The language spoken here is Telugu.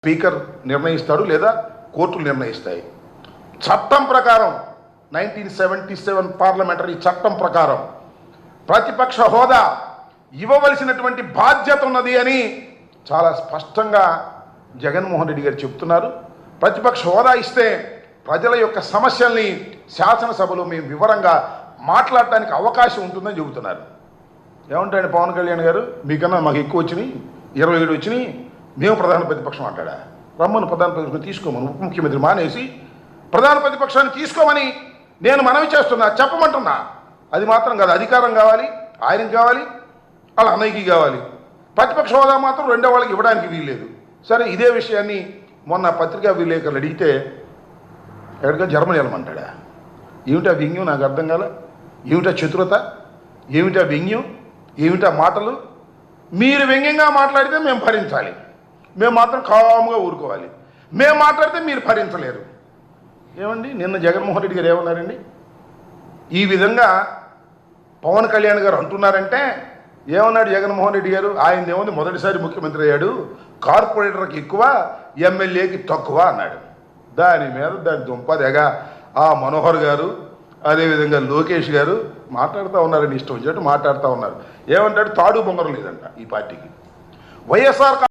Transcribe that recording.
స్పీకర్ నిర్ణయిస్తాడు లేదా కోర్టులు నిర్ణయిస్తాయి. చట్టం ప్రకారం 1977 పార్లమెంటరీ చట్టం ప్రకారం ప్రతిపక్ష హోదా ఇవ్వవలసినటువంటి బాధ్యత ఉన్నది అని చాలా స్పష్టంగా జగన్మోహన్ రెడ్డి గారు చెప్తున్నారు. ప్రతిపక్ష హోదా ఇస్తే ప్రజల యొక్క సమస్యల్ని శాసనసభలో మేము వివరంగా మాట్లాడటానికి అవకాశం ఉంటుందని చెబుతున్నారు. ఏమంటాడు పవన్ కళ్యాణ్ గారు, మీకన్నా మాకు ఎక్కువ వచ్చినాయి, 27 వచ్చినాయి, మేము ప్రధాన ప్రతిపక్షం అంటాడా? రమ్మను ప్రధాన ప్రతిపక్షం తీసుకోమని ఉప ముఖ్యమంత్రి మానేసి ప్రధాన ప్రతిపక్షాన్ని తీసుకోమని నేను మనవి చేస్తున్నా, చెప్పమంటున్నా. అది మాత్రం కాదు, అధికారం కావాలి, ఆయనకి కావాలి, వాళ్ళ అన్నయ్యకి కావాలి. ప్రతిపక్ష హోదా మాత్రం రెండో వాళ్ళకి ఇవ్వడానికి వీల్లేదు. సరే, ఇదే విషయాన్ని మొన్న పత్రికా విలేకరులు అడిగితే ఎక్కడిగా జర్మనీ వెళ్ళమంటాడా? ఏమిటా వ్యంగ్యం? నాకు అర్థం కాల. ఏమిటా చతురత? ఏమిటా వ్యంగ్యం? ఏమిటా మాటలు? మీరు వ్యంగ్యంగా మాట్లాడితే మేము భరించాలి, మేము మాత్రం కాముగా ఊరుకోవాలి. మేము మాట్లాడితే మీరు భరించలేరు. ఏమండి, నిన్న జగన్మోహన్ రెడ్డి గారు ఏమన్నారండి? ఈ విధంగా పవన్ కళ్యాణ్ గారు అంటున్నారంటే ఏమన్నాడు జగన్మోహన్ రెడ్డి గారు? ఆయన ఏముంది, మొదటిసారి ముఖ్యమంత్రి అయ్యాడు, కార్పొరేటర్కి ఎక్కువ, ఎమ్మెల్యేకి తక్కువ అన్నాడు. దాని మీద దాని దుంపదెగా ఆ మనోహర్ గారు, అదేవిధంగా లోకేష్ గారు మాట్లాడుతూ ఉన్నారని ఇష్టం వచ్చినట్టు మాట్లాడుతూ ఉన్నారు. ఏమంటాడు? తాడు బొంగరం లేదంట ఈ పార్టీకి. వైఎస్ఆర్